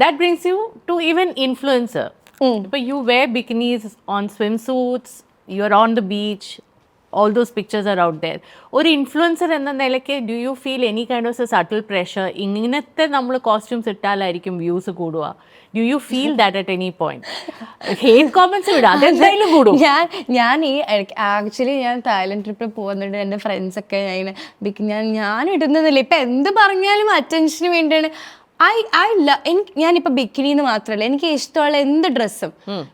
that brings you to even influencer. But you wear bikinis on swimsuits, you're on the beach, all those pictures are out there. ഒരു influencer എന്ന നിലയ്ക്ക് do you feel any kind of A subtle pressure ഇങ്ങനത്തെ നമ്മൾ costumes ഇട്ടാലായിരിക്കും views കൂടുക? Do you feel that at any point? Hate comments വിടുക, അതെന്തായാലും കൂടും. ഞാൻ ഈ ആക്ച്വലി ഞാൻ തായ്ലൻഡ് ട്രിപ്പിൽ പോകുന്നുണ്ട്. എൻ്റെ ഫ്രണ്ട്സൊക്കെ ഞാൻ ഇടുന്നതല്ല, ഇപ്പം എന്ത് പറഞ്ഞാലും അറ്റൻഷന് വേണ്ടിയാണ്. ഞാനിപ്പോൾ ബിക്കിനി എന്ന് മാത്രമല്ല, എനിക്ക് ഇഷ്ടമുള്ള എന്ത് ഡ്രസ്സും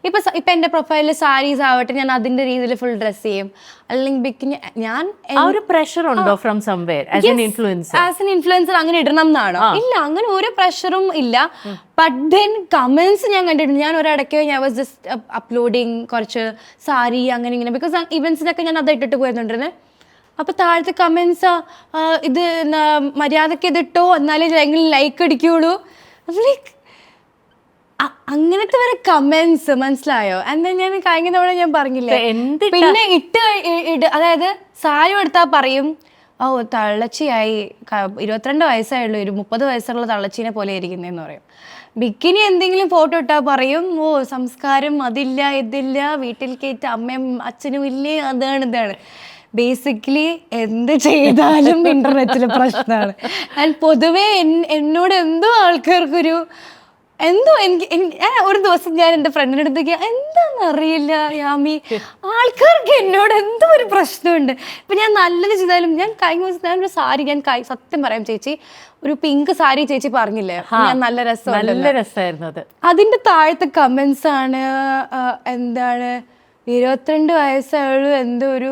ഇപ്പൊ എന്റെ പ്രൊഫൈലിൽ സാരീസ് ആവട്ടെ, ഞാൻ അതിന്റെ രീതിയിൽ ഫുൾ ഡ്രസ് ചെയ്യും. അല്ലെങ്കിൽ ബിക്കിനി ഞാൻ ഒരു പ്രഷർ ഉണ്ടോ from somewhere as an influencer? As an influencer അങ്ങനെ ഇടണം എന്നാണോ? ഇല്ല, അങ്ങനെ ഒരു പ്രഷറും ഇല്ല. ബട്ട് ദെൻ കമന്റ്സ് ഞാൻ കണ്ടിട്ടുണ്ട്. ഞാൻ ഒരിടയ്ക്ക് ഞാൻ വാസ് ജസ്റ്റ് അപ്ലോഡിങ് കുറച്ച് സാരി അങ്ങനെ ഇങ്ങനെ, ബിക്കോസ് ഇവന്റ്സിനൊക്കെ ഞാൻ അത് ഇട്ടിട്ട് പോയിരുന്നുണ്ടിരുന്നത്. അപ്പൊ താഴത്തെ കമന്റ്സ് ഇത് മര്യാദക്ക് ഇതിട്ടോ എന്നാലേ ലൈക്ക് അടിക്കുള്ളൂ, ലൈക്ക് അങ്ങനത്തെ വരെ കമന്റ്സ്, മനസ്സിലായോ? എന്താ ഞാൻ കഴിഞ്ഞ തവണ ഞാൻ പറഞ്ഞില്ലേ, പിന്നെ അതായത് സാരി എടുത്താൽ പറയും ഓ തള്ളച്ചിയായി, 22 വയസ്സായുള്ളൂ, ഒരു 30 വയസ്സുള്ള തള്ളച്ചീനെ പോലെ ഇരിക്കുന്നതെന്ന് പറയും. ബിക്കിനി എന്തെങ്കിലും ഫോട്ടോ ഇട്ടാൽ പറയും ഓ സംസ്കാരം അതില്ല ഇതില്ല, വീട്ടിൽ കയറ്റ അമ്മയും അച്ഛനും ഇല്ലേ, അതാണ് ഇതാണ്. ബേസിക്കലി എന്ത് ചെയ്താലും ഇന്റർനെറ്റിൽ പ്രശ്നമാണ്. ആൻഡ് പൊതുവേ എന്നോട് എന്തോ ആൾക്കാർക്കൊരു എനിക്ക് ഒരു ദിവസം ഞാൻ എൻ്റെ ഫ്രണ്ടിൻ്റെ അടുത്തേക്ക് എന്താണെന്ന് അറിയില്ല യാമി, ആൾക്കാർക്ക് എന്നോട് എന്തോ ഒരു പ്രശ്നമുണ്ട്. ഇപ്പം ഞാൻ നല്ലത് ചെയ്താലും, ഞാൻ കഴിഞ്ഞ ദിവസം ഞാനൊരു സാരി, ഞാൻ സത്യം പറയാം ചേച്ചി, ഒരു പിങ്ക് സാരി ചേച്ചി പറഞ്ഞില്ലേ ഞാൻ നല്ല രസമായിരുന്നു അത്, അതിൻ്റെ താഴത്തെ കമൻസ് ആണ് എന്താണ് 22 വയസ്സായുള്ളൂ, എന്തോ ഒരു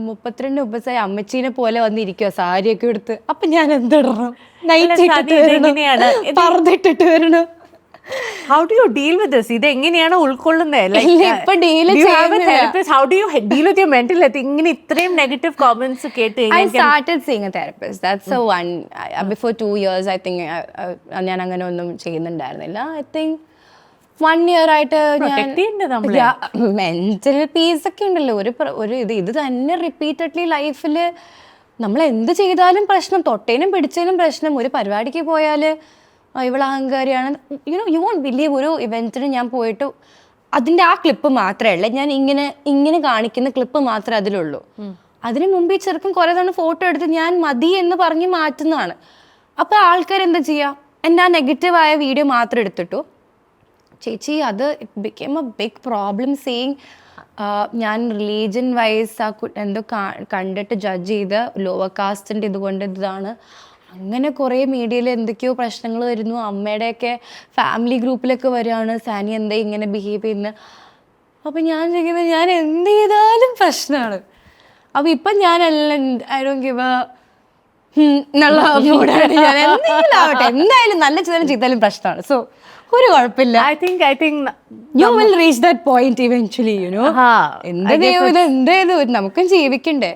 32 വയസ്സായ അമ്മച്ചീനെ പോലെ വന്നിരിക്കുക സാരിയൊക്കെ എടുത്ത്. അപ്പൊ ഞാൻ എന്തിടണം? നൈറ്റ് പറഞ്ഞിട്ടിട്ട് വരണം. How do you deal with this? ഇത് എങ്ങനെയാണ് ഉൾക്കൊള്ളുന്നത്? How do you deal with your mental health? ഇങ്ങനെ ഇത്രയും നെഗറ്റീവ് കോമന്റ്സ് കേട്ട് I started seeing a therapist. That's a one. Before 2 years, I think ഞാൻ അങ്ങനെ ഒന്നും ചെയ്യുന്നുണ്ടായിരുന്നില്ല. I think 1 year ആയിട്ട് മെന്റൽ പീസ് ഒക്കെ ഉണ്ടല്ലോ. ഒരു ഇത് തന്നെ റിപ്പീറ്റഡ്ലി ലൈഫിൽ നമ്മൾ എന്ത് ചെയ്താലും പ്രശ്നം, തൊട്ടേനും പിടിച്ചതിനും പ്രശ്നം. ഒരു പരിപാടിക്ക് പോയാൽ ഇവൾ അഹങ്കാരിയാണ്, യു വോണ്ട് ബിലീവ്. ഒരു ഇവന്റിന് ഞാൻ പോയിട്ട് അതിൻ്റെ ആ ക്ലിപ്പ് മാത്രമേ ഉള്ളൂ, ഞാൻ ഇങ്ങനെ കാണിക്കുന്ന ക്ലിപ്പ് മാത്രമേ അതിലുള്ളൂ. അതിന് മുമ്പ് ഈ ചെറുക്കം കുറേ തവണ ഫോട്ടോ എടുത്ത് ഞാൻ മതി എന്ന് പറഞ്ഞ് മാറ്റുന്നതാണ്. അപ്പോൾ ആൾക്കാരെന്താ ചെയ്യുക, എൻ്റെ ആ നെഗറ്റീവായ വീഡിയോ മാത്രം എടുത്തിട്ടു ചേച്ചി അത് it became a big problem saying ഞാൻ റിലീജിയൻ വൈസ് എന്തോ കണ്ടിട്ട് ജഡ്ജ് ചെയ്ത് ലോവർ കാസ്റ്റിൻ്റെ ഇതുകൊണ്ട് ഇതാണ്. അങ്ങനെ കുറേ മീഡിയയിൽ എന്തൊക്കെയോ പ്രശ്നങ്ങൾ വരുന്നു. അമ്മയുടെയൊക്കെ ഫാമിലി ഗ്രൂപ്പിലൊക്കെ വരികയാണ്, സാനി എന്താ ഇങ്ങനെ ബിഹേവ് ചെയ്യുന്നത്. അപ്പം ഞാൻ ചെയ്യുന്നത് ഞാൻ എന്ത് ചെയ്താലും പ്രശ്നമാണ്. അപ്പം ഇപ്പം ഞാനെല്ലാം ഐ ഡോണ്ട് ഗിവ് എന്നുള്ള മൂടാണ്. ഞാൻ എന്തെങ്കിലും ആവട്ടെ, എന്തായാലും നല്ല ചെയ്താലും പ്രശ്നമാണ്. സോ ഒരു കുഴപ്പമില്ല. I think you will reach that point eventually, you know. എന്ത് നമുക്കും ജീവിക്കണ്ടേ.